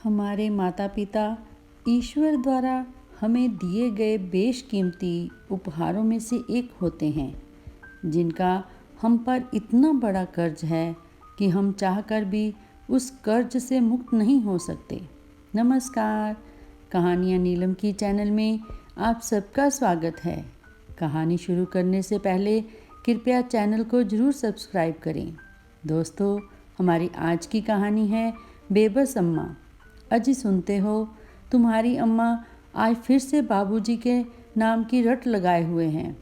हमारे माता पिता ईश्वर द्वारा हमें दिए गए बेशकीमती उपहारों में से एक होते हैं, जिनका हम पर इतना बड़ा कर्ज है कि हम चाहकर भी उस कर्ज से मुक्त नहीं हो सकते। नमस्कार, कहानियाँ नीलम की चैनल में आप सबका स्वागत है। कहानी शुरू करने से पहले कृपया चैनल को ज़रूर सब्सक्राइब करें। दोस्तों, हमारी आज की कहानी है बेबस अम्मा। अजी सुनते हो, तुम्हारी अम्मा आज फिर से बाबूजी के नाम की रट लगाए हुए हैं।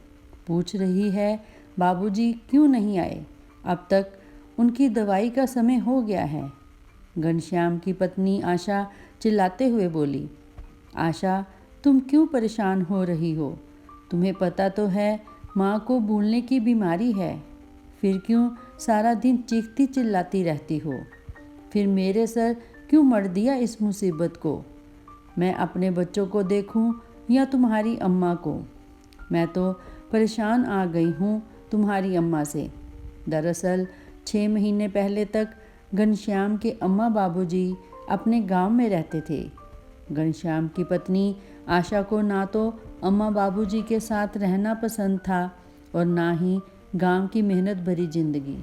पूछ रही है बाबूजी क्यों नहीं आए, अब तक उनकी दवाई का समय हो गया है। घनश्याम की पत्नी आशा चिल्लाते हुए बोली, आशा तुम क्यों परेशान हो रही हो? तुम्हें पता तो है माँ को भूलने की बीमारी है, फिर क्यों सारा दिन चीखती चिल्लाती रहती हो? फिर मेरे सर क्यों मर दिया इस मुसीबत को? मैं अपने बच्चों को देखूं या तुम्हारी अम्मा को? मैं तो परेशान आ गई हूँ तुम्हारी अम्मा से। दरअसल 6 महीने पहले तक घनश्याम के अम्मा बाबूजी अपने गांव में रहते थे। घनश्याम की पत्नी आशा को ना तो अम्मा बाबूजी के साथ रहना पसंद था और ना ही गांव की मेहनत भरी जिंदगी।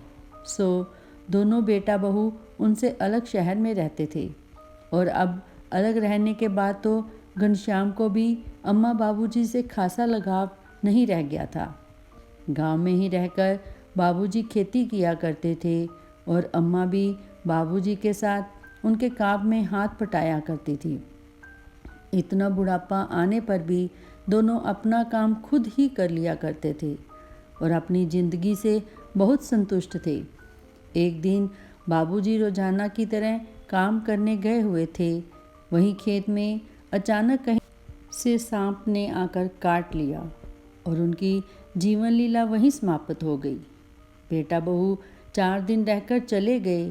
सो दोनों बेटा बहू उनसे अलग शहर में रहते थे और अब अलग रहने के बाद तो घनश्याम को भी अम्मा बाबूजी से खासा लगाव नहीं रह गया था। गांव में ही रहकर बाबूजी खेती किया करते थे और अम्मा भी बाबूजी के साथ उनके काम में हाथ बटाया करती थी। इतना बुढ़ापा आने पर भी दोनों अपना काम खुद ही कर लिया करते थे और अपनी ज़िंदगी से बहुत संतुष्ट थे। एक दिन बाबूजी रोजाना की तरह काम करने गए हुए थे। वहीं खेत में अचानक कहीं से सांप ने आकर काट लिया और उनकी जीवन लीला वहीं समाप्त हो गई। बेटा बहू 4 दिन रहकर चले गए।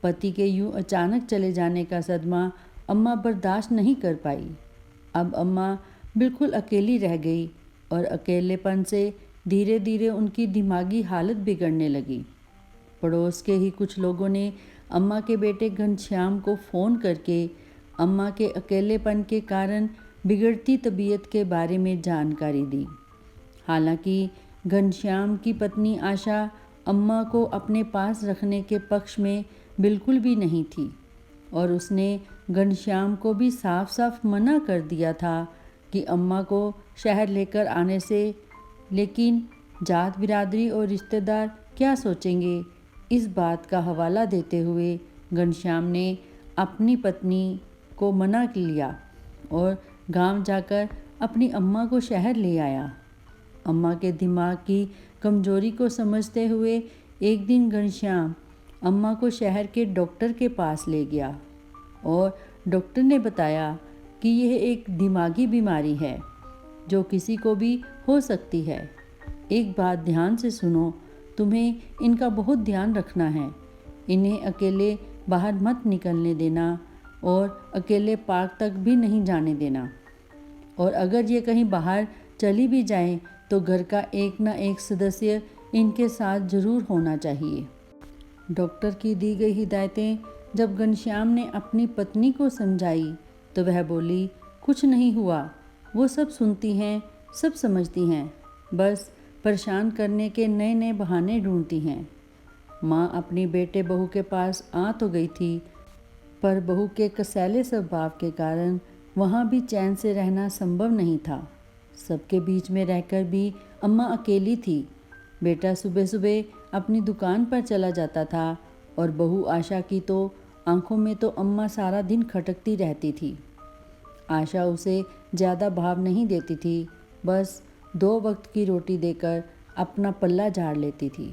पति के यूं अचानक चले जाने का सदमा अम्मा बर्दाश्त नहीं कर पाई। अब अम्मा बिल्कुल अकेली रह गई और अकेलेपन से धीरे धीरे उनकी दिमागी हालत बिगड़ने लगी। पड़ोस के ही कुछ लोगों ने अम्मा के बेटे घनश्याम को फ़ोन करके अम्मा के अकेलेपन के कारण बिगड़ती तबीयत के बारे में जानकारी दी। हालांकि घनश्याम की पत्नी आशा अम्मा को अपने पास रखने के पक्ष में बिल्कुल भी नहीं थी और उसने घनश्याम को भी साफ साफ मना कर दिया था कि अम्मा को शहर लेकर आने से। लेकिन जात बिरादरी और रिश्तेदार क्या सोचेंगे, इस बात का हवाला देते हुए घनश्याम ने अपनी पत्नी को मना लिया और गांव जाकर अपनी अम्मा को शहर ले आया। अम्मा के दिमाग की कमजोरी को समझते हुए एक दिन घनश्याम अम्मा को शहर के डॉक्टर के पास ले गया और डॉक्टर ने बताया कि यह एक दिमागी बीमारी है जो किसी को भी हो सकती है। एक बात ध्यान से सुनो, तुम्हें इनका बहुत ध्यान रखना है। इन्हें अकेले बाहर मत निकलने देना और अकेले पार्क तक भी नहीं जाने देना। और अगर ये कहीं बाहर चली भी जाएं तो घर का एक ना एक सदस्य इनके साथ ज़रूर होना चाहिए। डॉक्टर की दी गई हिदायतें जब घनश्याम ने अपनी पत्नी को समझाई तो वह बोली, कुछ नहीं हुआ, वो सब सुनती हैं, सब समझती हैं, बस परेशान करने के नए नए बहाने ढूंढती हैं। माँ अपनी बेटे बहू के पास आ तो गई थी, पर बहू के कसैले स्वभाव के कारण वहाँ भी चैन से रहना संभव नहीं था। सबके बीच में रहकर भी अम्मा अकेली थी। बेटा सुबह सुबह अपनी दुकान पर चला जाता था और बहू आशा की तो आंखों में तो अम्मा सारा दिन खटकती रहती थी। आशा उसे ज़्यादा भाव नहीं देती थी, बस 2 वक्त की रोटी देकर अपना पल्ला झाड़ लेती थी।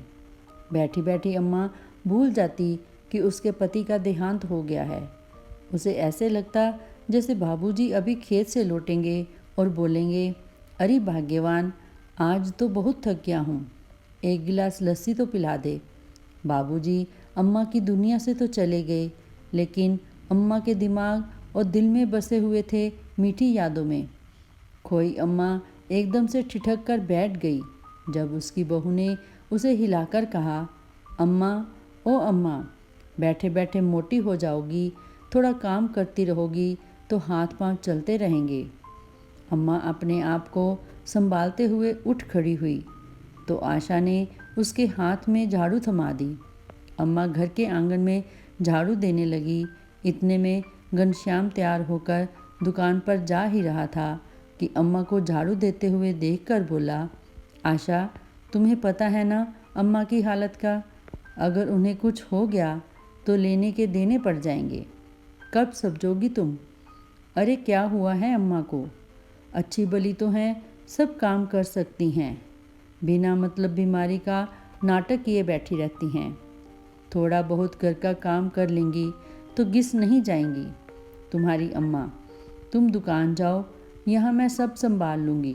बैठी बैठी अम्मा भूल जाती कि उसके पति का देहांत हो गया है। उसे ऐसे लगता जैसे बाबूजी अभी खेत से लौटेंगे और बोलेंगे, अरे भाग्यवान, आज तो बहुत थक गया हूँ, 1 गिलास लस्सी तो पिला दे। बाबूजी अम्मा की दुनिया से तो चले गए, लेकिन अम्मा के दिमाग और दिल में बसे हुए थे मीठी यादों में। खोई अम्मा एकदम से ठिठक कर बैठ गई जब उसकी बहू ने उसे हिलाकर कहा, अम्मा, ओ अम्मा, बैठे बैठे मोटी हो जाओगी, थोड़ा काम करती रहोगी तो हाथ पांव चलते रहेंगे। अम्मा अपने आप को संभालते हुए उठ खड़ी हुई तो आशा ने उसके हाथ में झाड़ू थमा दी। अम्मा घर के आंगन में झाड़ू देने लगी। इतने में घनश्याम तैयार होकर दुकान पर जा ही रहा था कि अम्मा को झाड़ू देते हुए देखकर बोला, आशा, तुम्हें पता है ना अम्मा की हालत का? अगर उन्हें कुछ हो गया तो लेने के देने पड़ जाएंगे। कब समझोगी तुम? अरे क्या हुआ है अम्मा को? अच्छी भली तो हैं, सब काम कर सकती हैं, बिना मतलब बीमारी का नाटक किए बैठी रहती हैं। थोड़ा बहुत घर का काम कर लेंगी तो घिस नहीं जाएंगी तुम्हारी अम्मा। तुम दुकान जाओ, यहाँ मैं सब संभाल लूँगी।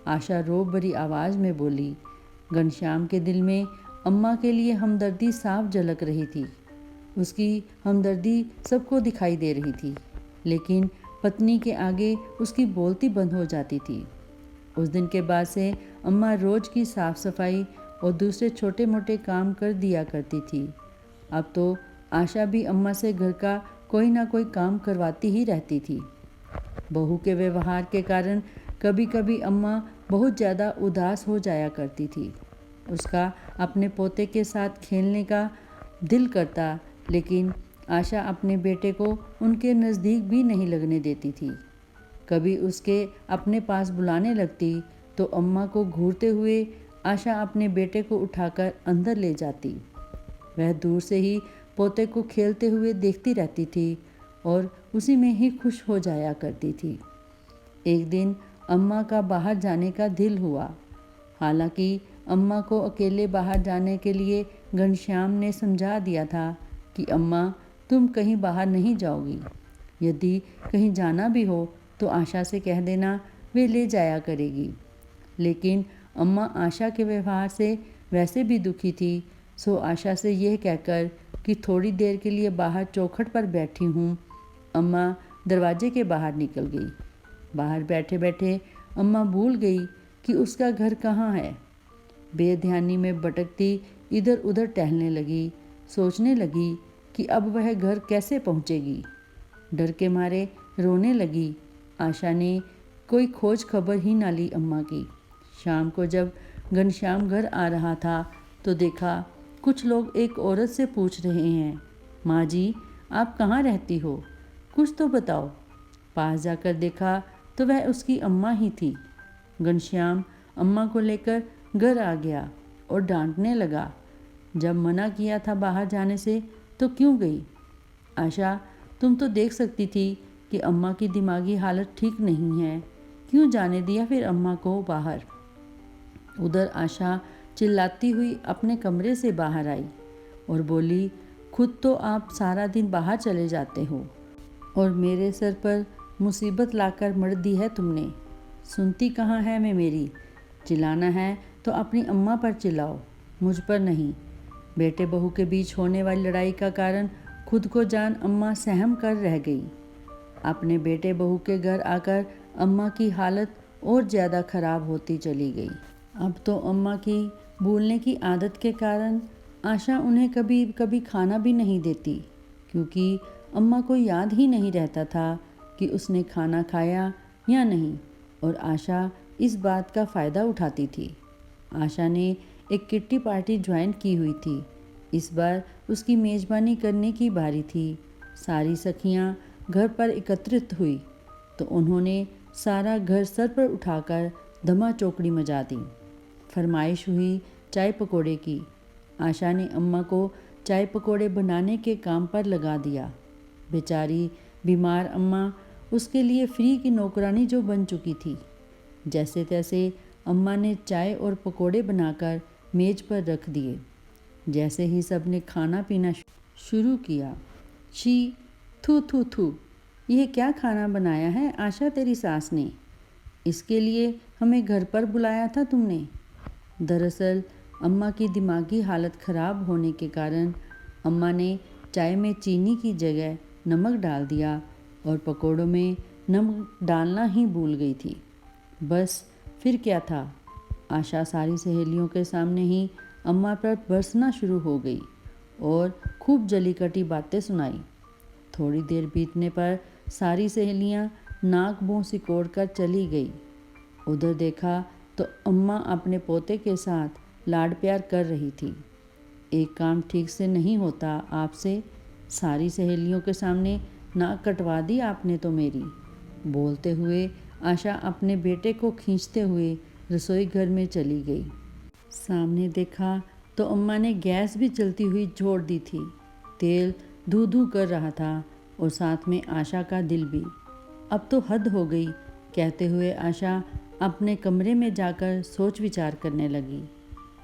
आशा रो भरी आवाज़ में बोली। घनश्याम के दिल में अम्मा के लिए हमदर्दी साफ झलक रही थी। उसकी हमदर्दी सबको दिखाई दे रही थी, लेकिन पत्नी के आगे उसकी बोलती बंद हो जाती थी। उस दिन के बाद से अम्मा रोज़ की साफ़ सफाई और दूसरे छोटे मोटे काम कर दिया करती थी। अब तो आशा भी अम्मा से घर का कोई ना कोई काम करवाती ही रहती थी। बहू के व्यवहार के कारण कभी कभी अम्मा बहुत ज़्यादा उदास हो जाया करती थी। उसका अपने पोते के साथ खेलने का दिल करता, लेकिन आशा अपने बेटे को उनके नज़दीक भी नहीं लगने देती थी। कभी उसके अपने पास बुलाने लगती तो अम्मा को घूरते हुए आशा अपने बेटे को उठाकर अंदर ले जाती। वह दूर से ही पोते को खेलते हुए देखती रहती थी और उसी में ही खुश हो जाया करती थी। एक दिन अम्मा का बाहर जाने का दिल हुआ। हालांकि अम्मा को अकेले बाहर जाने के लिए घनश्याम ने समझा दिया था कि अम्मा, तुम कहीं बाहर नहीं जाओगी। यदि कहीं जाना भी हो तो आशा से कह देना, वे ले जाया करेगी। लेकिन अम्मा आशा के व्यवहार से वैसे भी दुखी थी, सो आशा से यह कहकर कि थोड़ी देर के लिए बाहर चौखट पर बैठी हूँ, अम्मा दरवाजे के बाहर निकल गई। बाहर बैठे बैठे अम्मा भूल गई कि उसका घर कहाँ है। बेध्यानी में भटकती इधर उधर टहलने लगी। सोचने लगी कि अब वह घर कैसे पहुँचेगी। डर के मारे रोने लगी। आशा ने कोई खोज खबर ही ना ली अम्मा की। शाम को जब घनश्याम घर आ रहा था तो देखा कुछ लोग एक औरत से पूछ रहे हैं, माँ जी, आप कहाँ रहती हो? कुछ तो बताओ। पास जाकर देखा तो वह उसकी अम्मा ही थी। घनश्याम अम्मा को लेकर घर आ गया और डांटने लगा, जब मना किया था बाहर जाने से तो क्यों गई? आशा, तुम तो देख सकती थी कि अम्मा की दिमागी हालत ठीक नहीं है, क्यों जाने दिया फिर अम्मा को बाहर? उधर आशा चिल्लाती हुई अपने कमरे से बाहर आई और बोली, खुद तो आप सारा दिन बाहर चले जाते हो और मेरे सर पर मुसीबत लाकर मर दी है तुमने। सुनती कहाँ है मैं मेरी? चिल्लाना है तो अपनी अम्मा पर चिल्लाओ, मुझ पर नहीं। बेटे बहू के बीच होने वाली लड़ाई का कारण खुद को जान अम्मा सहम कर रह गई। अपने बेटे बहू के घर आकर अम्मा की हालत और ज़्यादा खराब होती चली गई। अब तो अम्मा की भूलने की आदत के कारण आशा उन्हें कभी कभी खाना भी नहीं देती, क्योंकि अम्मा को याद ही नहीं रहता था कि उसने खाना खाया या नहीं, और आशा इस बात का फ़ायदा उठाती थी। आशा ने एक किट्टी पार्टी ज्वाइन की हुई थी। इस बार उसकी मेज़बानी करने की बारी थी। सारी सखियां घर पर एकत्रित हुई तो उन्होंने सारा घर सर पर उठाकर धमा चौकड़ी मचा दी। फरमाइश हुई चाय पकोड़े की। आशा ने अम्मा को चाय पकोड़े बनाने के काम पर लगा दिया। बेचारी बीमार अम्मा उसके लिए फ्री की नौकरानी जो बन चुकी थी। जैसे तैसे अम्मा ने चाय और पकोड़े बनाकर मेज पर रख दिए। जैसे ही सब ने खाना पीना शुरू किया, छी, थू थू थू, यह क्या खाना बनाया है आशा तेरी सास ने? इसके लिए हमें घर पर बुलाया था तुमने? दरअसल अम्मा की दिमागी हालत ख़राब होने के कारण अम्मा ने चाय में चीनी की जगह नमक डाल दिया और पकोड़ों में नमक डालना ही भूल गई थी। बस फिर क्या था, आशा सारी सहेलियों के सामने ही अम्मा पर बरसना शुरू हो गई और खूब जली कटी बातें सुनाई। थोड़ी देर बीतने पर सारी सहेलियां नाक मुंह सिकोड़ कर चली गई। उधर देखा तो अम्मा अपने पोते के साथ लाड प्यार कर रही थी। एक काम ठीक से नहीं होता आपसे, सारी सहेलियों के सामने नाक कटवा दी आपने तो मेरी। बोलते हुए आशा अपने बेटे को खींचते हुए रसोई घर में चली गई। सामने देखा तो अम्मा ने गैस भी चलती हुई छोड़ दी थी। तेल धू धू कर रहा था और साथ में आशा का दिल भी। अब तो हद हो गई, कहते हुए आशा अपने कमरे में जाकर सोच विचार करने लगी।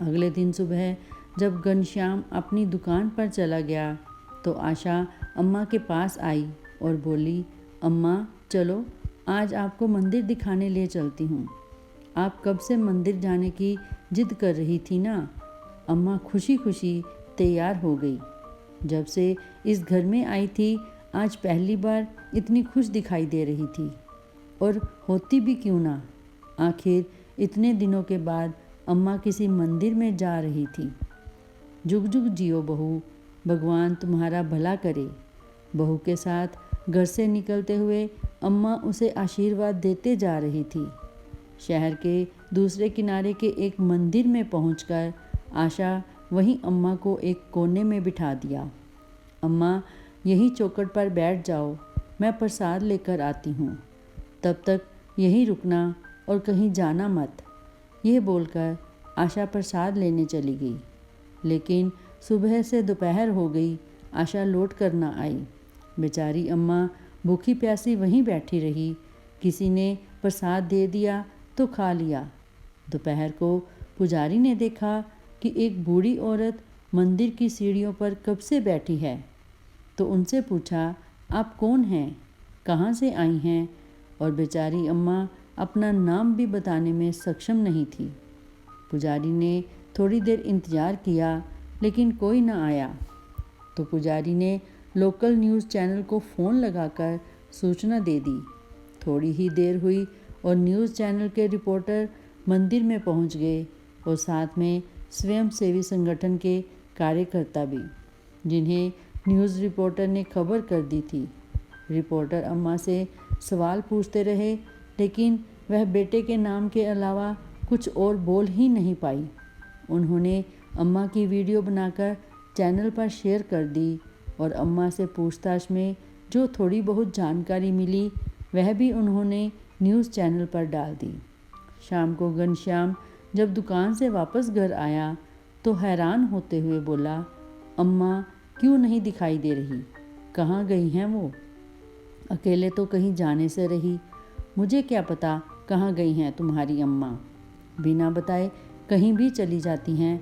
अगले दिन सुबह जब घनश्याम अपनी दुकान पर चला गया तो आशा अम्मा के पास आई और बोली, अम्मा चलो आज आपको मंदिर दिखाने ले चलती हूँ। आप कब से मंदिर जाने की जिद कर रही थी ना। अम्मा खुशी खुशी तैयार हो गई। जब से इस घर में आई थी आज पहली बार इतनी खुश दिखाई दे रही थी। और होती भी क्यों ना, आखिर इतने दिनों के बाद अम्मा किसी मंदिर में जा रही थी। जुग जुग जियो बहू, भगवान तुम्हारा भला करे। बहू के साथ घर से निकलते हुए अम्मा उसे आशीर्वाद देते जा रही थी। शहर के दूसरे किनारे के एक मंदिर में पहुंचकर आशा वहीं अम्मा को एक कोने में बिठा दिया। अम्मा यहीं चौखट पर बैठ जाओ, मैं प्रसाद लेकर आती हूँ। तब तक यहीं रुकना और कहीं जाना मत। यह बोलकर आशा प्रसाद लेने चली गई। लेकिन सुबह से दोपहर हो गई, आशा लौट कर न आई। बेचारी अम्मा भूखी प्यासी वहीं बैठी रही। किसी ने प्रसाद दे दिया तो खा लिया। दोपहर को पुजारी ने देखा कि एक बूढ़ी औरत मंदिर की सीढ़ियों पर कब से बैठी है, तो उनसे पूछा, आप कौन हैं, कहाँ से आई हैं? और बेचारी अम्मा अपना नाम भी बताने में सक्षम नहीं थी। पुजारी ने थोड़ी देर इंतज़ार किया लेकिन कोई न आया, तो पुजारी ने लोकल न्यूज़ चैनल को फ़ोन लगाकर सूचना दे दी। थोड़ी ही देर हुई और न्यूज़ चैनल के रिपोर्टर मंदिर में पहुंच गए और साथ में स्वयंसेवी संगठन के कार्यकर्ता भी, जिन्हें न्यूज़ रिपोर्टर ने खबर कर दी थी। रिपोर्टर अम्मा से सवाल पूछते रहे लेकिन वह बेटे के नाम के अलावा कुछ और बोल ही नहीं पाई। उन्होंने अम्मा की वीडियो बनाकर चैनल पर शेयर कर दी और अम्मा से पूछताछ में जो थोड़ी बहुत जानकारी मिली वह भी उन्होंने न्यूज़ चैनल पर डाल दी। शाम को घनश्याम जब दुकान से वापस घर आया तो हैरान होते हुए बोला, अम्मा क्यों नहीं दिखाई दे रही, कहाँ गई हैं वो? अकेले तो कहीं जाने से रही, मुझे क्या पता कहाँ गई हैं तुम्हारी अम्मा। बिना बताए कहीं भी चली जाती हैं।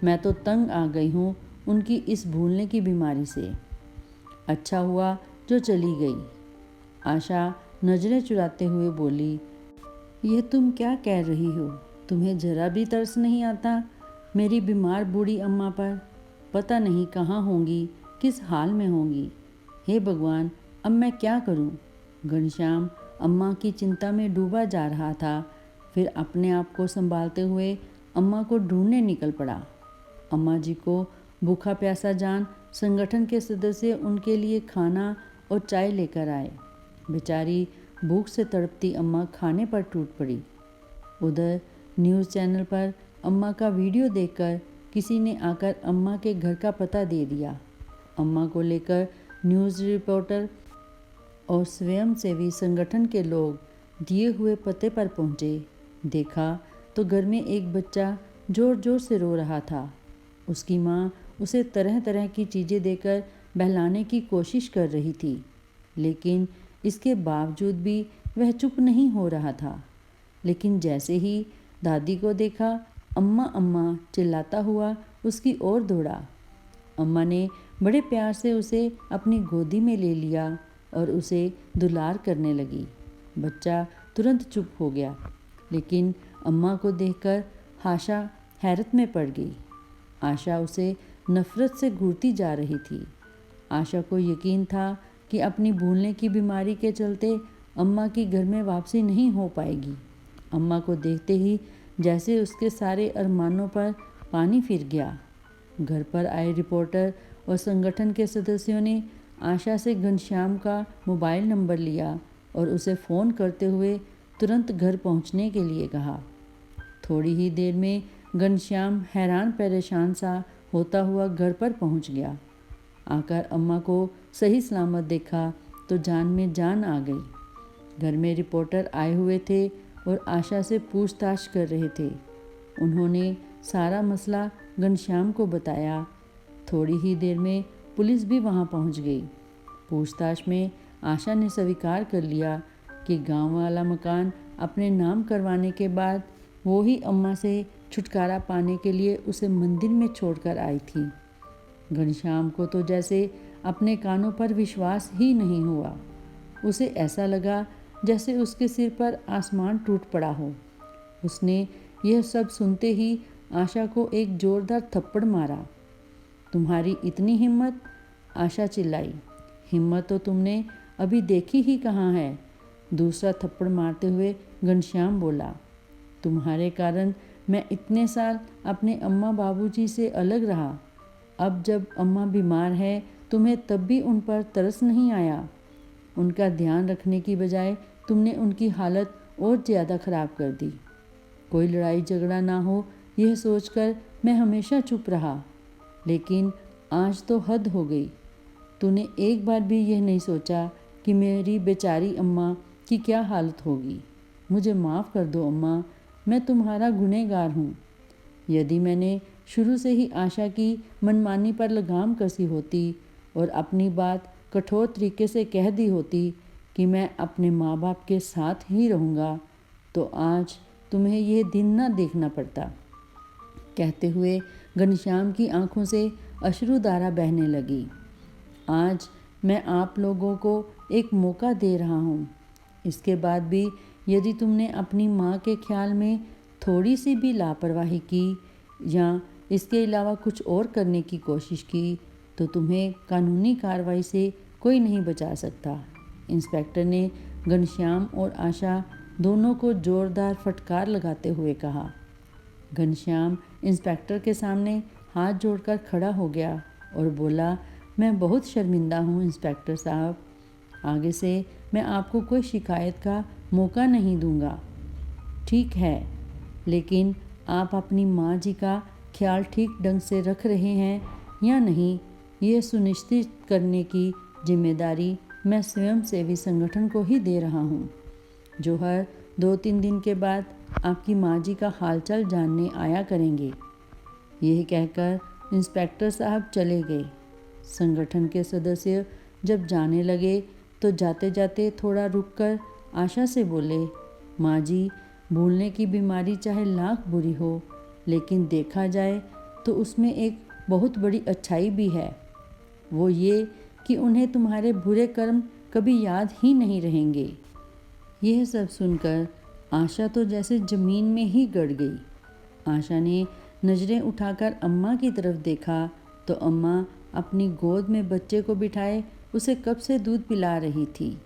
मैं तो तंग आ गई हूँ उनकी इस भूलने की बीमारी से। अच्छा हुआ जो चली गई। आशा नज़रें चुराते हुए बोली, ये तुम क्या कह रही हो? तुम्हें जरा भी तरस नहीं आता मेरी बीमार बूढ़ी अम्मा पर? पता नहीं कहाँ होंगी, किस हाल में होंगी। हे भगवान, अब मैं क्या करूँ? घनश्याम अम्मा की चिंता में डूबा जा रहा था। फिर अपने आप को संभालते हुए अम्मा को ढूंढने निकल पड़ा। अम्मा जी को भूखा प्यासा जान संगठन के सदस्य उनके लिए खाना और चाय लेकर आए। बेचारी भूख से तड़पती अम्मा खाने पर टूट पड़ी। उधर न्यूज़ चैनल पर अम्मा का वीडियो देखकर किसी ने आकर अम्मा के घर का पता दे दिया। अम्मा को लेकर न्यूज़ रिपोर्टर और स्वयंसेवी संगठन के लोग दिए हुए पते पर पहुँचे। देखा तो घर में एक बच्चा ज़ोर ज़ोर से रो रहा था। उसकी माँ उसे तरह तरह की चीज़ें देकर बहलाने की कोशिश कर रही थी, लेकिन इसके बावजूद भी वह चुप नहीं हो रहा था। लेकिन जैसे ही दादी को देखा, अम्मा अम्मा चिल्लाता हुआ उसकी ओर दौड़ा। अम्मा ने बड़े प्यार से उसे अपनी गोदी में ले लिया और उसे दुलार करने लगी। बच्चा तुरंत चुप हो गया, लेकिन अम्मा को देखकर आशा हैरत में पड़ गई। आशा उसे नफ़रत से घूरती जा रही थी। आशा को यकीन था कि अपनी भूलने की बीमारी के चलते अम्मा की घर में वापसी नहीं हो पाएगी। अम्मा को देखते ही जैसे उसके सारे अरमानों पर पानी फिर गया। घर पर आए रिपोर्टर और संगठन के सदस्यों ने आशा से घनश्याम का मोबाइल नंबर लिया और उसे फ़ोन करते हुए तुरंत घर पहुंचने के लिए कहा। थोड़ी ही देर में घनश्याम हैरान परेशान सा होता हुआ घर पर पहुंच गया। आकर अम्मा को सही सलामत देखा तो जान में जान आ गई। घर में रिपोर्टर आए हुए थे और आशा से पूछताछ कर रहे थे। उन्होंने सारा मसला घनश्याम को बताया। थोड़ी ही देर में पुलिस भी वहां पहुंच गई। पूछताछ में आशा ने स्वीकार कर लिया कि गांव वाला मकान अपने नाम करवाने के बाद वो ही अम्मा से छुटकारा पाने के लिए उसे मंदिर में छोड़कर आई थी। घनश्याम को तो जैसे अपने कानों पर विश्वास ही नहीं हुआ। उसे ऐसा लगा जैसे उसके सिर पर आसमान टूट पड़ा हो। उसने यह सब सुनते ही आशा को एक जोरदार थप्पड़ मारा। तुम्हारी इतनी हिम्मत? आशा चिल्लाई। हिम्मत तो तुमने अभी देखी ही कहाँ है। दूसरा थप्पड़ मारते हुए घनश्याम बोला। तुम्हारे कारण मैं इतने साल अपने अम्मा बाबूजी से अलग रहा। अब जब अम्मा बीमार है तुम्हें तब भी उन पर तरस नहीं आया। उनका ध्यान रखने की बजाय तुमने उनकी हालत और ज़्यादा ख़राब कर दी। कोई लड़ाई झगड़ा ना हो यह सोचकर मैं हमेशा चुप रहा, लेकिन आज तो हद हो गई। तूने एक बार भी यह नहीं सोचा कि मेरी बेचारी अम्मा की क्या हालत होगी। मुझे माफ़ कर दो अम्मा, मैं तुम्हारा गुनहगार हूँ। यदि मैंने शुरू से ही आशा की मनमानी पर लगाम कसी होती और अपनी बात कठोर तरीके से कह दी होती कि मैं अपने माँ बाप के साथ ही रहूँगा, तो आज तुम्हें यह दिन न देखना पड़ता। कहते हुए घनश्याम की आंखों से अश्रुधारा बहने लगी। आज मैं आप लोगों को एक मौका दे रहा हूँ। इसके बाद भी यदि तुमने अपनी माँ के ख्याल में थोड़ी सी भी लापरवाही की या इसके अलावा कुछ और करने की कोशिश की तो तुम्हें कानूनी कार्रवाई से कोई नहीं बचा सकता। इंस्पेक्टर ने घनश्याम और आशा दोनों को जोरदार फटकार लगाते हुए कहा। घनश्याम इंस्पेक्टर के सामने हाथ जोड़कर खड़ा हो गया और बोला, मैं बहुत शर्मिंदा हूँ इंस्पेक्टर साहब। आगे से मैं आपको कोई शिकायत का मौका नहीं दूंगा। ठीक है, लेकिन आप अपनी माँ जी का ख्याल ठीक ढंग से रख रहे हैं या नहीं, यह सुनिश्चित करने की जिम्मेदारी मैं स्वयंसेवी संगठन को ही दे रहा हूँ, जो हर 2-3 दिन के बाद आपकी माँ जी का हालचाल जानने आया करेंगे। यह कहकर इंस्पेक्टर साहब चले गए। संगठन के सदस्य जब जाने लगे तो जाते जाते थोड़ा रुककर आशा से बोले, माँ जी, भूलने की बीमारी चाहे लाख बुरी हो, लेकिन देखा जाए तो उसमें एक बहुत बड़ी अच्छाई भी है। वो ये कि उन्हें तुम्हारे बुरे कर्म कभी याद ही नहीं रहेंगे। यह सब सुनकर आशा तो जैसे ज़मीन में ही गड़ गई। आशा ने नज़रें उठाकर अम्मा की तरफ देखा तो अम्मा अपनी गोद में बच्चे को बिठाए उसे कब से दूध पिला रही थी।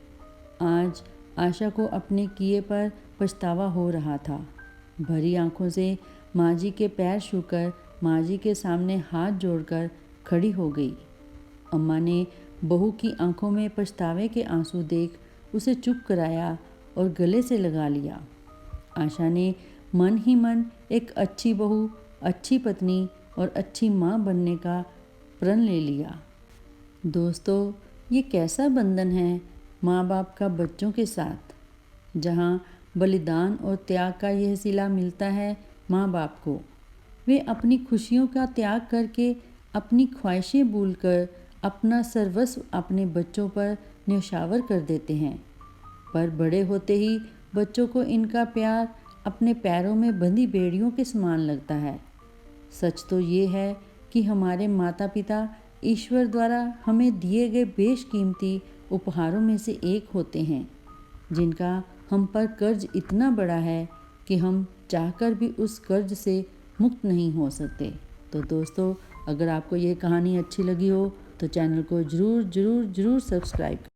आज आशा को अपने किए पर पछतावा हो रहा था। भरी आंखों से माँ जी के पैर छूकर माँ जी के सामने हाथ जोड़कर खड़ी हो गई। अम्मा ने बहू की आंखों में पछतावे के आंसू देख उसे चुप कराया और गले से लगा लिया। आशा ने मन ही मन एक अच्छी बहू, अच्छी पत्नी और अच्छी माँ बनने का प्रण ले लिया। दोस्तों, ये कैसा बंधन है माँ बाप का बच्चों के साथ, जहाँ बलिदान और त्याग का यह सिला मिलता है माँ बाप को। वे अपनी खुशियों का त्याग करके अपनी ख्वाहिशें भूलकर अपना सर्वस्व अपने बच्चों पर न्यौछावर कर देते हैं। पर बड़े होते ही बच्चों को इनका प्यार अपने पैरों में बंधी बेड़ियों के समान लगता है। सच तो ये है कि हमारे माता पिता ईश्वर द्वारा हमें दिए गए बेशकीमती उपहारों में से एक होते हैं, जिनका हम पर कर्ज इतना बड़ा है कि हम चाहकर भी उस कर्ज से मुक्त नहीं हो सकते। तो दोस्तों, अगर आपको ये कहानी अच्छी लगी हो तो चैनल को ज़रूर सब्सक्राइब